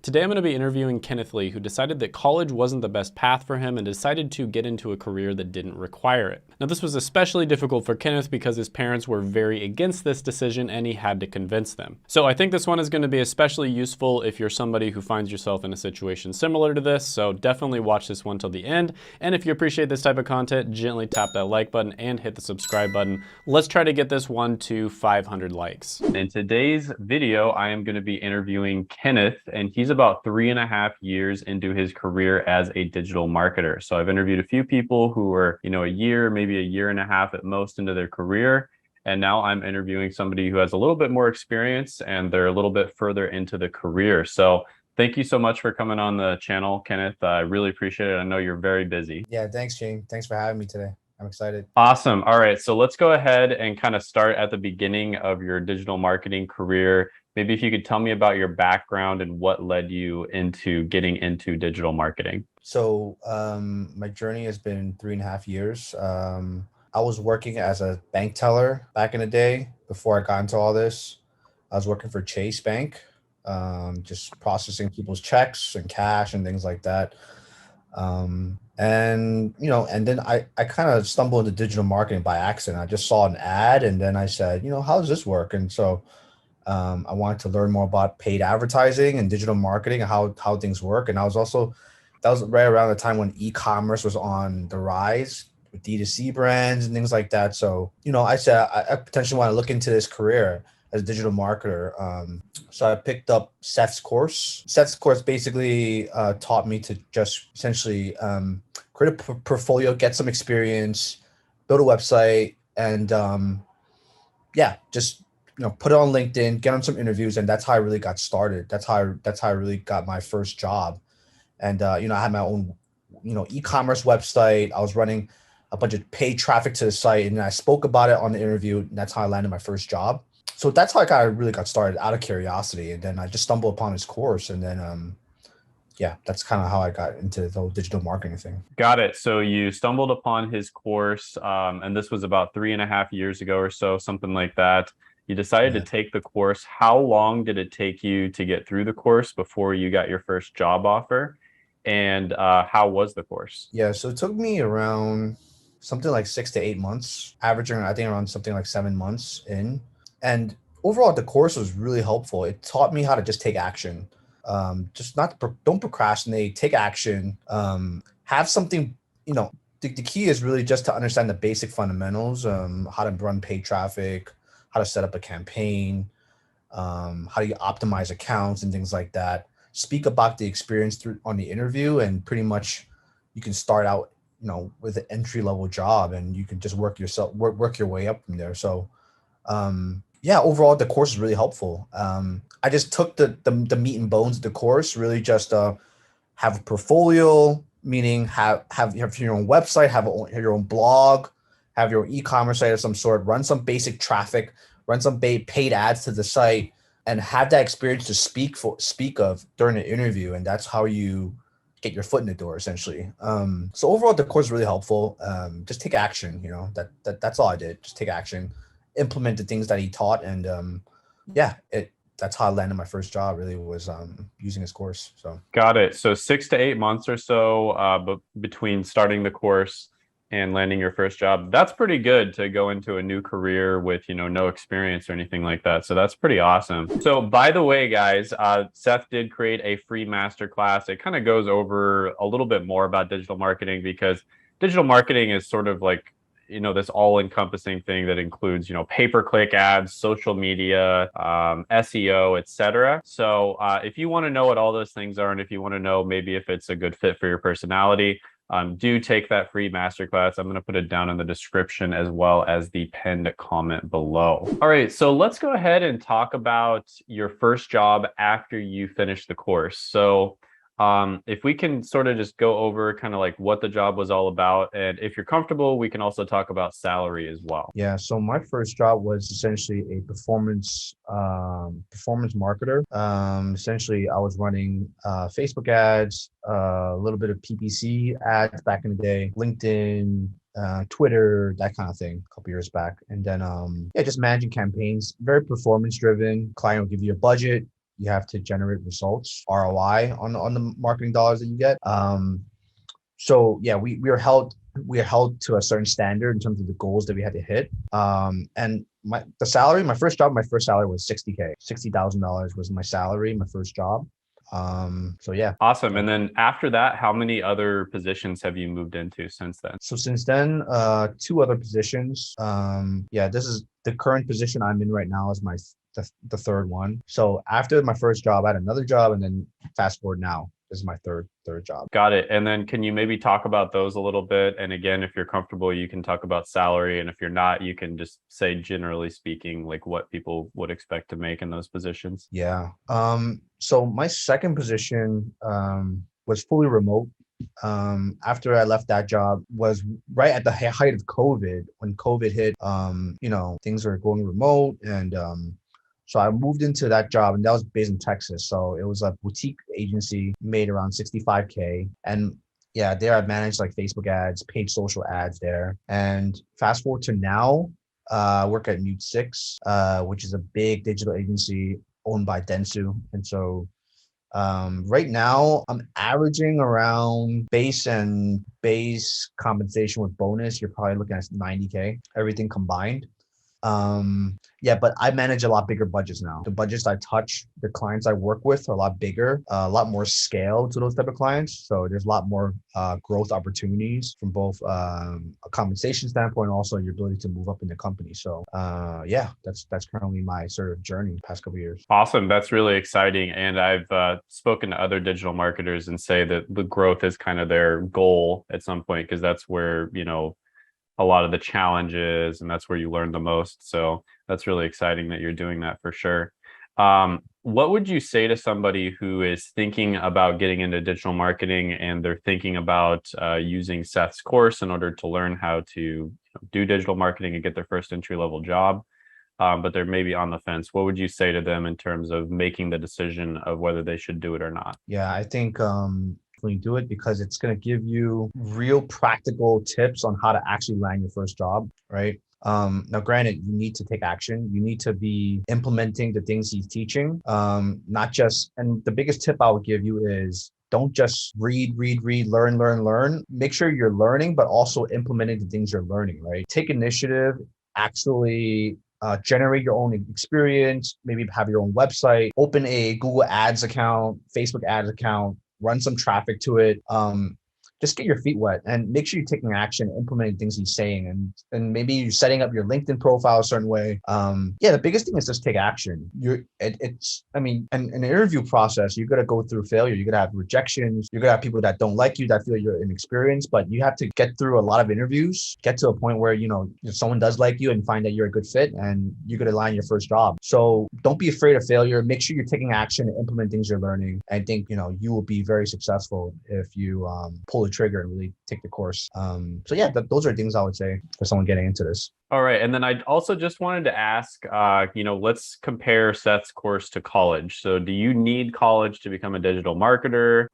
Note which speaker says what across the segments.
Speaker 1: Today I'm going to be interviewing Kenneth Lee, who decided that college wasn't the best path for him and decided to get into a career that didn't require it. Now this was especially difficult for Kenneth because his parents were very against this decision and he had to convince them. So I think this one is going to be especially useful if you're somebody who finds yourself in a situation similar to this, so definitely watch this one till the end. And if you appreciate this type of content, gently tap that like button and hit the subscribe button. Let's try to get this one to 500 likes. In today's video, I am going to be interviewing Kenneth, and he's about 3.5 years into his career as a digital marketer. So I've interviewed a few people who were, a year, maybe a year and a half at most into their career. And now I'm interviewing somebody who has a little bit more experience and they're a little bit further into the career. So thank you so much for coming on the channel, Kenneth. I really appreciate it. I know you're very busy.
Speaker 2: Yeah, thanks, Shane. Thanks for having me today. I'm excited.
Speaker 1: Awesome. All right. So let's go ahead and kind of start at the beginning of your digital marketing career. Maybe if you could tell me about your background and what led you into getting into digital marketing.
Speaker 2: So my journey has been 3.5 years. I was working as a bank teller back in the day before I got into all this. I was working for Chase Bank, just processing people's checks and cash and things like that. And then I kind of stumbled into digital marketing by accident. I just saw an ad and then I said, how does this work? And so I wanted to learn more about paid advertising and digital marketing and how things work. And that was right around the time when e-commerce was on the rise with D2C brands and things like that. So, I said I potentially want to look into this career as a digital marketer. So I picked up Seth's course. Seth's course basically taught me to just essentially create a portfolio, get some experience, build a website, and just put it on LinkedIn, get on some interviews, and that's how I really got started. That's how I really got my first job. And I had my own e-commerce website. I was running a bunch of paid traffic to the site, and I spoke about it on the interview. And that's how I landed my first job. So that's how I really got started out of curiosity. And then I just stumbled upon his course, and then that's kind of how I got into the whole digital marketing thing.
Speaker 1: Got it. So you stumbled upon his course, and this was about 3.5 years ago or so, something like that. You decided to take the course. How long did it take you to get through the course before you got your first job offer? And how was the course?
Speaker 2: Yeah, so it took me around something like 6 to 8 months, averaging, I think, around something like 7 months in. And overall, the course was really helpful. It taught me how to just take action. Don't procrastinate, take action, have something, the key is really just to understand the basic fundamentals, how to run paid traffic, how to set up a campaign, how do you optimize accounts and things like that. Speak about the experience on the interview, and pretty much you can start out, with an entry-level job, and you can just work your way up from there. So, overall, the course is really helpful. I just took the meat and bones of the course, really just have a portfolio, meaning have your own website, have your own blog, have your e-commerce site of some sort, run some basic traffic, run some paid ads to the site, and have that experience to speak of during the interview. And that's how you get your foot in the door, essentially. So overall, the course is really helpful. Just take action. That's all I did. Just take action, implement the things that he taught, and that's how I landed my first job. Really was using his course. So
Speaker 1: got it. So 6 to 8 months or so, but between starting the course and landing your first job, that's pretty good to go into a new career with, no experience or anything like that. So that's pretty awesome. So by the way, guys, Seth did create a free masterclass. It kind of goes over a little bit more about digital marketing, because digital marketing is sort of like, this all-encompassing thing that includes, pay-per-click ads, social media, SEO, etc. So if you want to know what all those things are, and if you want to know maybe if it's a good fit for your personality, do take that free masterclass. I'm going to put it down in the description as well as the pinned comment below. All right, so let's go ahead and talk about your first job after you finish the course. So if we can sort of just go over kind of like what the job was all about, and if you're comfortable, we can also talk about salary as well.
Speaker 2: Yeah, so my first job was essentially a performance marketer. Essentially, I was running Facebook ads, a little bit of PPC ads back in the day, LinkedIn, Twitter, that kind of thing, a couple years back. And then just managing campaigns, very performance driven. Client will give you a budget. You have to generate results, ROI on the marketing dollars that you get. So yeah, we are held to a certain standard in terms of the goals that we had to hit. And my first salary was 60K. $60,000 was my salary, my first job. So yeah.
Speaker 1: Awesome. And then after that, how many other positions have you moved into since then?
Speaker 2: So since then, two other positions. Yeah, this is the current position I'm in right now is the third one. So after my first job, I had another job, and then fast forward now, this is my third job.
Speaker 1: Got it. And then can you maybe talk about those a little bit? And again, if you're comfortable, you can talk about salary. And if you're not, you can just say, generally speaking, like what people would expect to make in those positions.
Speaker 2: Yeah. So my second position was fully remote. After I left that job was right at the height of COVID. When COVID hit, things were going remote, and so I moved into that job, and that was based in Texas. So it was a boutique agency, made around 65K. And yeah, there I managed like Facebook ads, paid social ads there. And fast forward to now, I work at Mute 6, which is a big digital agency owned by Dentsu. And so right now I'm averaging around base compensation with bonus. You're probably looking at 90K, everything combined. Yeah, but I manage a lot bigger budgets now. The budgets I touch, the clients I work with are a lot bigger, a lot more scale to those type of clients. So there's a lot more growth opportunities from both a compensation standpoint, and also your ability to move up in the company. So yeah, that's currently my sort of journey the past couple of years.
Speaker 1: Awesome. That's really exciting. And I've spoken to other digital marketers and say that the growth is kind of their goal at some point, because that's where, a lot of the challenges, and that's where you learn the most. So that's really exciting that you're doing that for sure. What would you say to somebody who is thinking about getting into digital marketing and they're thinking about using Seth's course in order to learn how to do digital marketing and get their first entry-level job, but they're maybe on the fence? What would you say to them in terms of making the decision of whether they should do it or not?
Speaker 2: Yeah, I think do it because it's going to give you real practical tips on how to actually land your first job, right? Now, granted, you need to take action. You need to be implementing the things he's teaching, not just, and the biggest tip I would give you is don't just read, learn. Make sure you're learning, but also implementing the things you're learning, right? Take initiative, actually generate your own experience, maybe have your own website, open a Google Ads account, Facebook Ads account, run some traffic to it. Just get your feet wet and make sure you're taking action, implementing things he's saying, and maybe you're setting up your LinkedIn profile a certain way. Yeah, the biggest thing is just take action. An interview process, you're gonna go through failure. You're gonna have rejections. You're gonna have people that don't like you, that feel you're inexperienced. But you have to get through a lot of interviews, get to a point where if someone does like you and find that you're a good fit, and you're gonna land your first job. So don't be afraid of failure. Make sure you're taking action and implement things you're learning. I think you will be very successful if you pull the trigger and really take the course. So yeah, those are things I would say for someone getting into this.
Speaker 1: All right. And then I also just wanted to ask, let's compare Seth's course to college. So do you need college to become a digital marketer?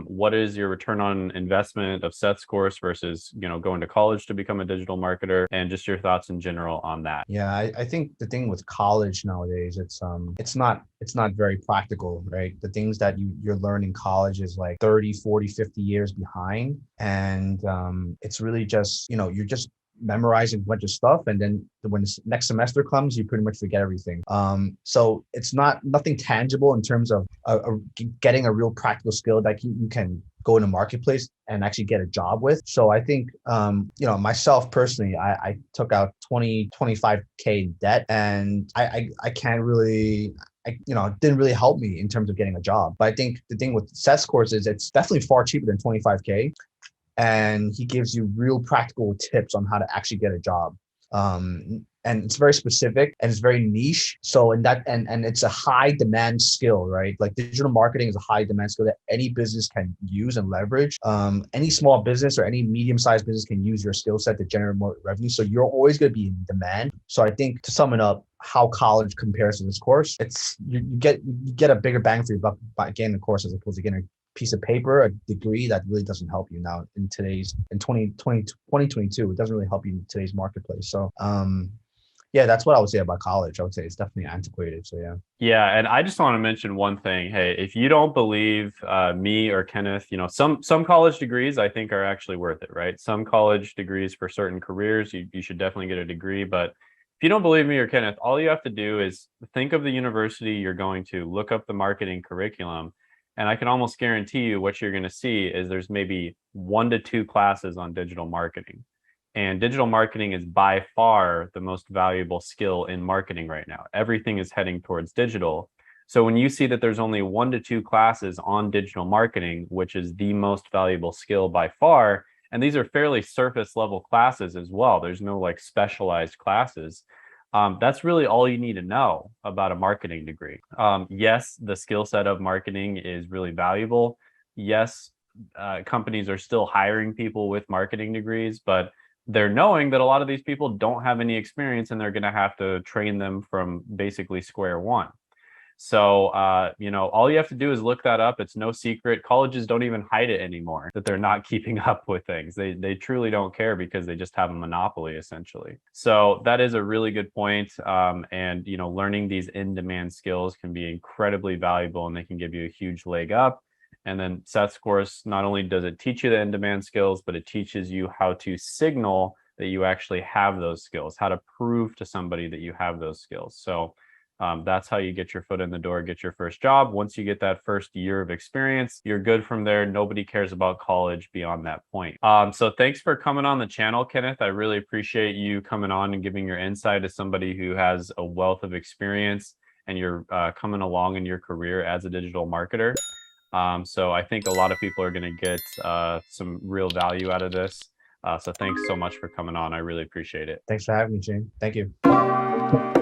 Speaker 1: What is your return on investment of Seth's course versus, going to college to become a digital marketer, and just your thoughts in general on that?
Speaker 2: Yeah, I think the thing with college nowadays, it's not very practical, right? The things that you're learning in college is like 30, 40, 50 years behind. And it's really just, you're just memorizing a bunch of stuff, and then when the next semester comes, you pretty much forget everything. So it's nothing tangible in terms of getting a real practical skill that you can go in a marketplace and actually get a job with. So I think myself personally, I took out 25K in debt, and I can't really, it didn't really help me in terms of getting a job. But I think the thing with Seth's course is it's definitely far cheaper than 25K. And he gives you real practical tips on how to actually get a job. And it's very specific and it's very niche. So and it's a high demand skill, right? Like digital marketing is a high demand skill that any business can use and leverage. Any small business or any medium-sized business can use your skill set to generate more revenue. So you're always going to be in demand. So I think, to sum it up, how college compares to this course, it's you get a bigger bang for your buck by getting the course as opposed to getting a piece of paper, a degree that really doesn't help you now in 2022. It doesn't really help you in today's marketplace. So Yeah, that's what I would say about college. I would say it's definitely antiquated. So yeah.
Speaker 1: Yeah, and I just want to mention one thing. Hey, if you don't believe me or Kenneth, some college degrees I think are actually worth it, right? Some college degrees for certain careers, you should definitely get a degree. But if you don't believe me or Kenneth, all you have to do is think of the university you're going to, look up the marketing curriculum, and I can almost guarantee you what you're going to see is there's maybe 1 to 2 classes on digital marketing. And digital marketing is by far the most valuable skill in marketing right now. Everything is heading towards digital. So when you see that there's only 1 to 2 classes on digital marketing, which is the most valuable skill by far, and these are fairly surface level classes as well. There's no like specialized classes. That's really all you need to know about a marketing degree. Yes, the skill set of marketing is really valuable. Yes, companies are still hiring people with marketing degrees, but they're knowing that a lot of these people don't have any experience and they're going to have to train them from basically square one. So, all you have to do is look that up. It's no secret. Colleges don't even hide it anymore that they're not keeping up with things. They truly don't care because they just have a monopoly essentially. So that is a really good point. And learning these in-demand skills can be incredibly valuable and they can give you a huge leg up. And then Seth's course, not only does it teach you the in-demand skills, but it teaches you how to signal that you actually have those skills, how to prove to somebody that you have those skills. So that's how you get your foot in the door, get your first job. Once you get that first year of experience, you're good from there. Nobody cares about college beyond that point. So thanks for coming on the channel, Kenneth. I really appreciate you coming on and giving your insight as somebody who has a wealth of experience and you're coming along in your career as a digital marketer. So I think a lot of people are going to get some real value out of this. So thanks so much for coming on. I really appreciate it.
Speaker 2: Thanks for having me, Shane. Thank you.